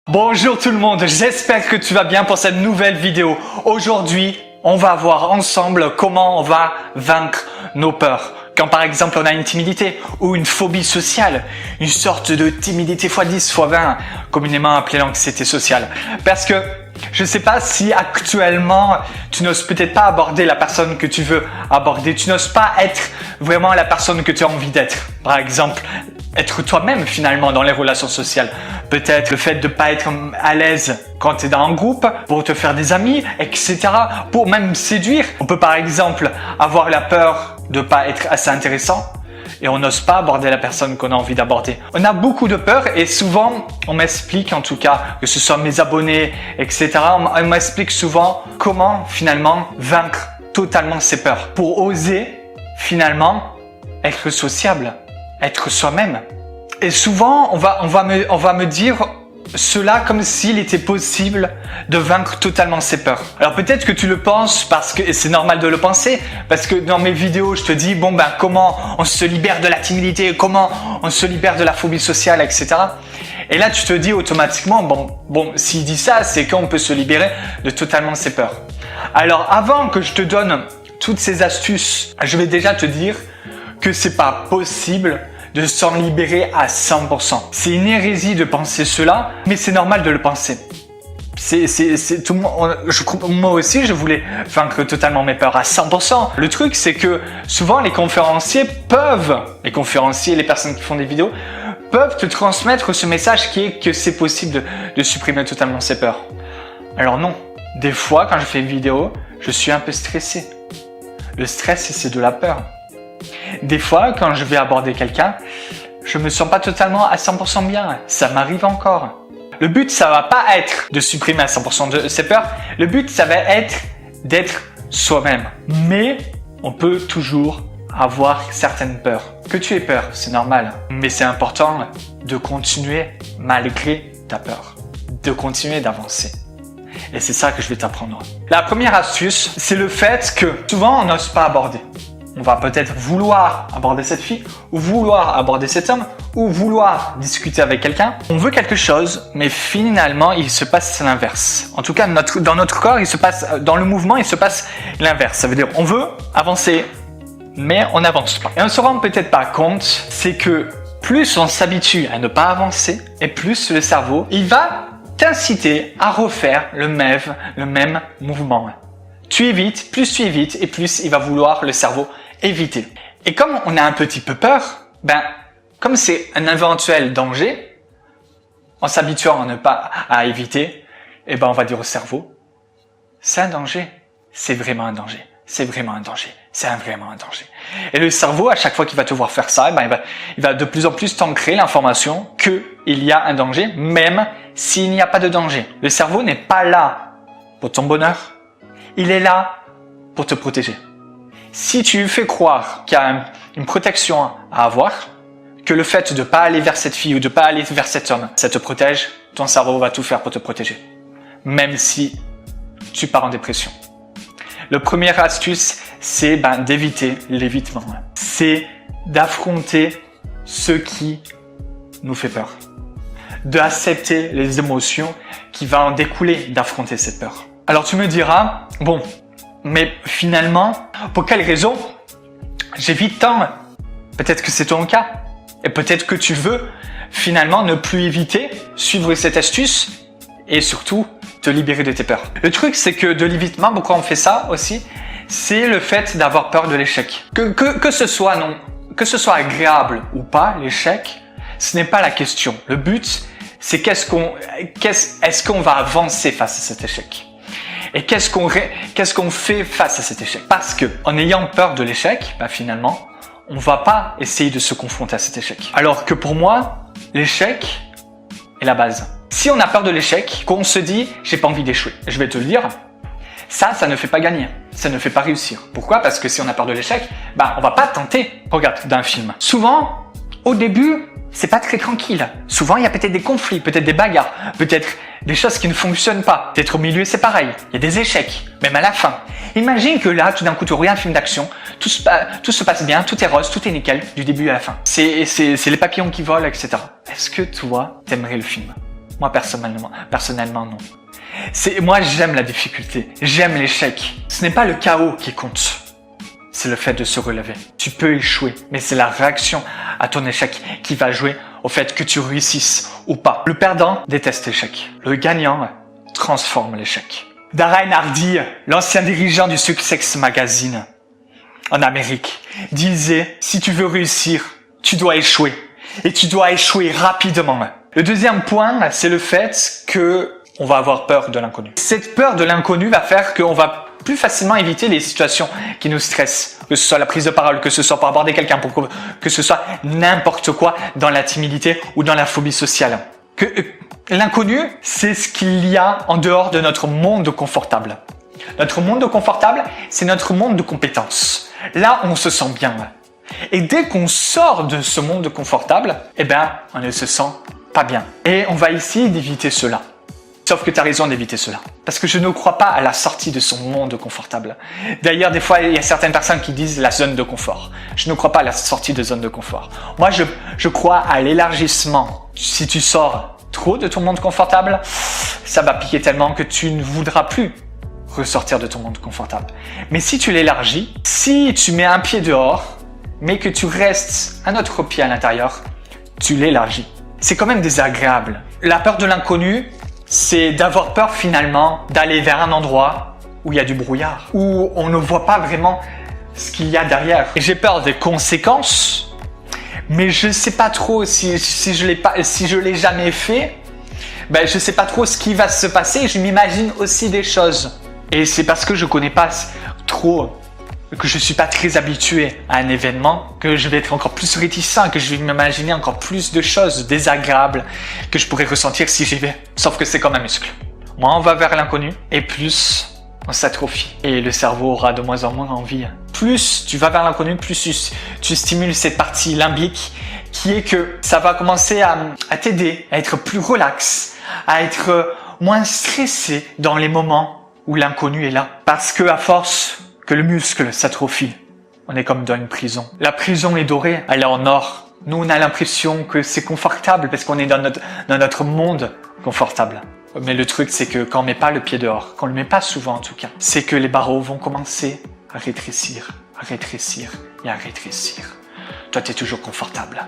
Bonjour tout le monde, j'espère que tu vas bien pour cette nouvelle vidéo. Aujourd'hui, on va voir ensemble comment on va vaincre nos peurs. Quand par exemple on a une timidité ou une phobie sociale, une sorte de timidité x10, x20, communément appelée l'anxiété sociale. Parce que je ne sais pas si actuellement tu n'oses peut-être pas aborder la personne que tu veux aborder, tu n'oses pas être vraiment la personne que tu as envie d'être. Par exemple, être toi-même finalement dans les relations sociales. Peut-être le fait de ne pas être à l'aise quand tu es dans un groupe, pour te faire des amis, etc. Pour même séduire. On peut par exemple avoir la peur de ne pas être assez intéressant et on n'ose pas aborder la personne qu'on a envie d'aborder. On a beaucoup de peur et souvent on m'explique, en tout cas, que ce soit mes abonnés, etc. On m'explique souvent comment finalement vaincre totalement ces peurs pour oser finalement être sociable, être soi-même. Et souvent, on va me dire cela comme s'il était possible de vaincre totalement ses peurs. Alors peut-être que tu le penses parce que, et c'est normal de le penser, parce que dans mes vidéos, je te dis, comment on se libère de la timidité, comment on se libère de la phobie sociale, etc. Et là, tu te dis automatiquement, s'il dit ça, c'est qu'on peut se libérer de totalement ses peurs. Alors avant que je te donne toutes ces astuces, je vais déjà te dire que c'est pas possible de s'en libérer à 100%. C'est une hérésie de penser cela, mais c'est normal de le penser. C'est tout le monde, moi aussi, je voulais vaincre totalement mes peurs à 100%. Le truc, c'est que souvent, les conférenciers, les personnes qui font des vidéos, peuvent te transmettre ce message qui est que c'est possible de supprimer totalement ses peurs. Alors non. Des fois, quand je fais une vidéo, je suis un peu stressé. Le stress, c'est de la peur. Des fois, quand je vais aborder quelqu'un, je me sens pas totalement à 100% bien. Ça m'arrive encore. Le but, ça va pas être de supprimer à 100% de ses peurs. Le but, ça va être d'être soi-même. Mais on peut toujours avoir certaines peurs. Que tu aies peur, c'est normal. Mais c'est important de continuer malgré ta peur. De continuer d'avancer. Et c'est ça que je vais t'apprendre. La première astuce, c'est le fait que souvent, on n'ose pas aborder. On va peut-être vouloir aborder cette fille, ou vouloir aborder cet homme, ou vouloir discuter avec quelqu'un. On veut quelque chose, mais finalement, il se passe l'inverse. En tout cas, dans notre corps, dans le mouvement, il se passe l'inverse. Ça veut dire, on veut avancer, mais on n'avance pas. Et on ne se rend peut-être pas compte, c'est que plus on s'habitue à ne pas avancer, et plus le cerveau, il va t'inciter à refaire le même mouvement. Tu évites, et plus il va vouloir le cerveau éviter. Et comme on a un petit peu peur, comme c'est un éventuel danger, en s'habituant à éviter, on va dire au cerveau, c'est un danger, c'est vraiment un danger, c'est vraiment un danger, c'est vraiment un danger. Et le cerveau, à chaque fois qu'il va te voir faire ça, il va de plus en plus t'ancrer l'information qu'il y a un danger, même s'il n'y a pas de danger. Le cerveau n'est pas là pour ton bonheur, il est là pour te protéger. Si tu fais croire qu'il y a une protection à avoir, que le fait de ne pas aller vers cette fille ou de ne pas aller vers cet homme, ça te protège, ton cerveau va tout faire pour te protéger. Même si tu pars en dépression. La première astuce, c'est d'éviter l'évitement. C'est d'affronter ce qui nous fait peur. D'accepter les émotions qui vont en découler d'affronter cette peur. Alors tu me diras, mais finalement, pour quelle raison j'évite tant? Peut-être que c'est ton cas. Et peut-être que tu veux finalement ne plus éviter, suivre cette astuce et surtout te libérer de tes peurs. Le truc, c'est que de l'évitement, pourquoi on fait ça aussi? C'est le fait d'avoir peur de l'échec. Que ce soit agréable ou pas, l'échec, ce n'est pas la question. Le but, c'est est-ce qu'on va avancer face à cet échec? Et qu'est-ce qu'on fait face à cet échec? Parce que en ayant peur de l'échec, finalement, on va pas essayer de se confronter à cet échec. Alors que pour moi, l'échec est la base. Si on a peur de l'échec, qu'on se dit j'ai pas envie d'échouer, je vais te le dire, ça ne fait pas gagner, ça ne fait pas réussir. Pourquoi? Parce que si on a peur de l'échec, on va pas tenter. Regarde, d'un film. Souvent, au début, c'est pas très tranquille. Souvent, il y a peut-être des conflits, peut-être des bagarres, peut-être des choses qui ne fonctionnent pas. Peut-être au milieu, c'est pareil. Il y a des échecs, même à la fin. Imagine que là, tout d'un coup, tu regardes un film d'action, tout se passe bien, tout est rose, tout est nickel, du début à la fin. C'est les papillons qui volent, etc. Est-ce que toi, t'aimerais le film? Moi, personnellement, non. Moi, j'aime la difficulté. J'aime l'échec. Ce n'est pas le chaos qui compte. C'est le fait de se relever. Tu peux échouer, mais c'est la réaction à ton échec qui va jouer au fait que tu réussisses ou pas. Le perdant déteste l'échec. Le gagnant transforme l'échec. Darren Hardy, l'ancien dirigeant du Success Magazine en Amérique, disait « Si tu veux réussir, tu dois échouer. Et tu dois échouer rapidement. » Le deuxième point, c'est le fait que on va avoir peur de l'inconnu. Cette peur de l'inconnu va faire qu'on va plus facilement éviter les situations qui nous stressent, que ce soit la prise de parole, que ce soit pour aborder quelqu'un, que ce soit n'importe quoi dans la timidité ou dans la phobie sociale. L'inconnu, c'est ce qu'il y a en dehors de notre monde confortable. Notre monde confortable, c'est notre monde de compétences. Là, on se sent bien. Et dès qu'on sort de ce monde confortable, on ne se sent pas bien. Et on va essayer d'éviter cela. Sauf que tu as raison d'éviter cela. Parce que je ne crois pas à la sortie de son monde confortable. D'ailleurs, des fois, il y a certaines personnes qui disent la zone de confort. Je ne crois pas à la sortie de zone de confort. Moi, je crois à l'élargissement. Si tu sors trop de ton monde confortable, ça va piquer tellement que tu ne voudras plus ressortir de ton monde confortable. Mais si tu l'élargis, si tu mets un pied dehors, mais que tu restes un autre pied à l'intérieur, tu l'élargis. C'est quand même désagréable. La peur de l'inconnu, c'est d'avoir peur finalement d'aller vers un endroit où il y a du brouillard, où on ne voit pas vraiment ce qu'il y a derrière. Et j'ai peur des conséquences, mais je ne sais pas trop si je l'ai jamais fait, je ne sais pas trop ce qui va se passer. Je m'imagine aussi des choses. Et c'est parce que je ne connais pas trop, que je ne suis pas très habitué à un événement, que je vais être encore plus réticent, que je vais m'imaginer encore plus de choses désagréables que je pourrais ressentir si j'y vais. Sauf que c'est comme un muscle. Moins on va vers l'inconnu et plus on s'atrophie. Et le cerveau aura de moins en moins envie. Plus tu vas vers l'inconnu, plus tu stimules cette partie limbique qui est que ça va commencer à t'aider à être plus relax, à être moins stressé dans les moments où l'inconnu est là. Parce que à force que le muscle s'atrophie, on est comme dans une prison. La prison est dorée, elle est en or. Nous, on a l'impression que c'est confortable parce qu'on est dans notre monde confortable. Mais le truc, c'est que quand on met pas le pied dehors, quand on le met pas souvent en tout cas, c'est que les barreaux vont commencer à rétrécir et à rétrécir. Toi, tu es toujours confortable.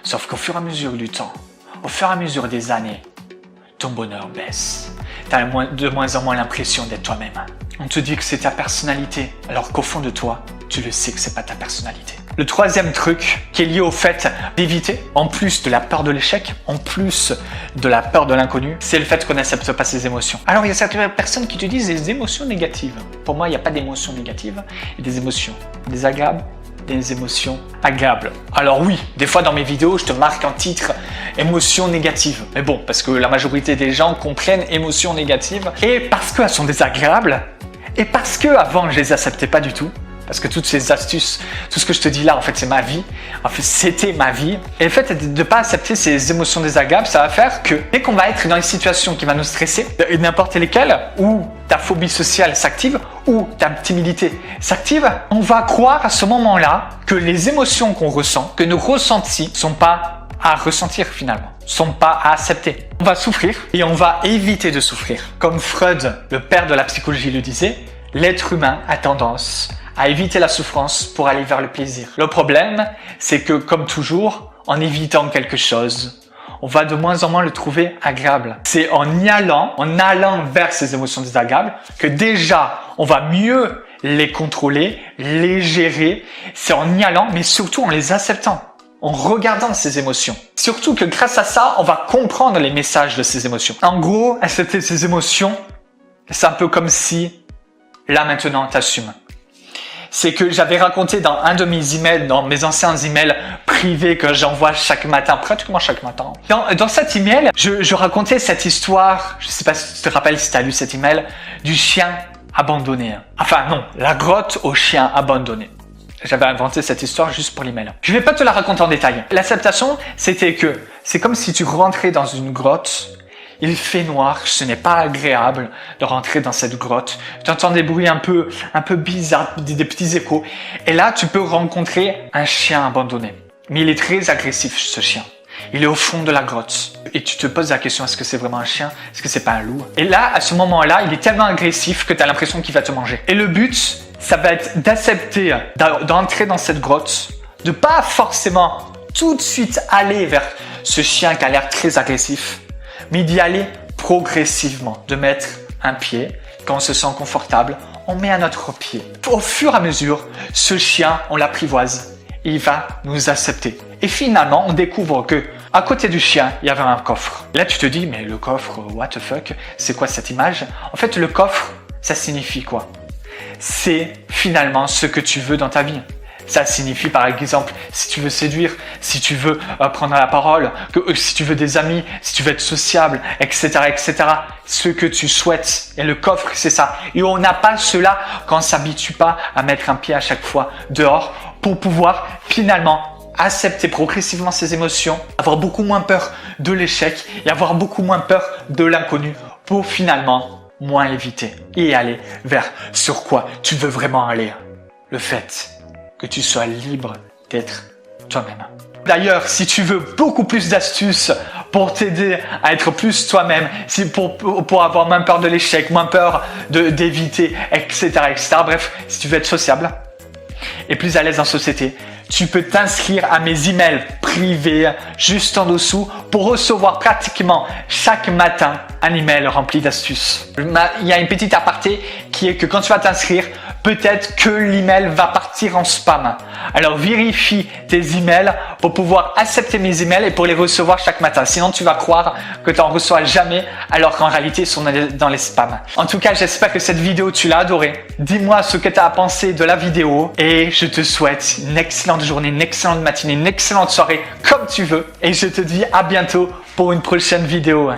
Sauf qu'au fur et à mesure du temps, au fur et à mesure des années, ton bonheur baisse. Tu as de moins en moins l'impression d'être toi-même. On te dit que c'est ta personnalité, alors qu'au fond de toi, tu le sais que c'est pas ta personnalité. Le troisième truc qui est lié au fait d'éviter, en plus de la peur de l'échec, en plus de la peur de l'inconnu, c'est le fait qu'on n'accepte pas ses émotions. Alors il y a certaines personnes qui te disent des émotions négatives. Pour moi, il n'y a pas d'émotions négatives, il y a des émotions désagréables, des émotions agréables. Alors oui, des fois dans mes vidéos, je te marque en titre émotions négatives. Mais bon, parce que la majorité des gens comprennent émotions négatives et parce qu'elles sont désagréables et parce que avant je les acceptais pas du tout. Parce que toutes ces astuces, tout ce que je te dis là, en fait, c'est ma vie. En fait, c'était ma vie. Et le fait de ne pas accepter ces émotions désagréables, ça va faire que dès qu'on va être dans une situation qui va nous stresser, n'importe lesquelles, où ta phobie sociale s'active, ou ta timidité s'active, on va croire à ce moment-là que les émotions qu'on ressent, que nos ressentis, sont pas à ressentir finalement, sont pas à accepter. On va souffrir et on va éviter de souffrir. Comme Freud, le père de la psychologie, le disait, l'être humain a tendance à éviter la souffrance pour aller vers le plaisir. Le problème, c'est que, comme toujours, en évitant quelque chose, on va de moins en moins le trouver agréable. C'est en allant vers ces émotions désagréables, que déjà, on va mieux les contrôler, les gérer. C'est en y allant, mais surtout en les acceptant, en regardant ces émotions. Surtout que grâce à ça, on va comprendre les messages de ces émotions. En gros, accepter ces émotions, c'est un peu comme si, là maintenant, t'assumes. C'est que j'avais raconté dans un de mes emails, dans mes anciens emails privés que j'envoie chaque matin, pratiquement chaque matin. Dans cet email, je racontais cette histoire, je ne sais pas si tu te rappelles si tu as lu cet email, du chien abandonné. Enfin non, la grotte au chien abandonné. J'avais inventé cette histoire juste pour l'email. Je ne vais pas te la raconter en détail. L'acceptation, c'était que c'est comme si tu rentrais dans une grotte. Il fait noir, ce n'est pas agréable de rentrer dans cette grotte. Tu entends des bruits un peu bizarres, des petits échos. Et là, tu peux rencontrer un chien abandonné. Mais il est très agressif, ce chien. il est au fond de la grotte. Et tu te poses la question, est-ce que c'est vraiment un chien? Est-ce que c'est pas un loup? Et là, à ce moment-là, il est tellement agressif que tu as l'impression qu'il va te manger. Et le but, ça va être d'accepter d'entrer dans cette grotte, de pas forcément tout de suite aller vers ce chien qui a l'air très agressif, mais d'y aller progressivement, de mettre un pied. Quand on se sent confortable, on met un autre pied. Au fur et à mesure, ce chien, on l'apprivoise. Il va nous accepter. Et finalement, on découvre que à côté du chien, il y avait un coffre. Là, tu te dis, mais le coffre, what the fuck? C'est quoi cette image? En fait, le coffre, ça signifie quoi? C'est finalement ce que tu veux dans ta vie. Ça signifie par exemple, si tu veux séduire, si tu veux prendre la parole, si tu veux des amis, si tu veux être sociable, etc., etc. Ce que tu souhaites. Et le coffre, c'est ça. Et on n'a pas cela quand on ne s'habitue pas à mettre un pied à chaque fois dehors pour pouvoir finalement accepter progressivement ses émotions, avoir beaucoup moins peur de l'échec et avoir beaucoup moins peur de l'inconnu pour finalement moins éviter et aller vers sur quoi tu veux vraiment aller. Le fait que tu sois libre d'être toi-même. D'ailleurs, si tu veux beaucoup plus d'astuces pour t'aider à être plus toi-même, pour avoir moins peur de l'échec, moins peur d'éviter, etc., etc. Bref, si tu veux être sociable et plus à l'aise en société, tu peux t'inscrire à mes emails privés juste en dessous pour recevoir pratiquement chaque matin un email rempli d'astuces. Il y a une petite aparté qui est que quand tu vas t'inscrire, peut-être que l'email va partir en spam. Alors vérifie tes emails pour pouvoir accepter mes emails et pour les recevoir chaque matin. Sinon tu vas croire que tu n'en reçois jamais alors qu'en réalité ils sont dans les spams. En tout cas, j'espère que cette vidéo tu l'as adorée. Dis-moi ce que tu as pensé de la vidéo et je te souhaite une excellente journée, une excellente matinée, une excellente soirée comme tu veux. Et je te dis à bientôt pour une prochaine vidéo.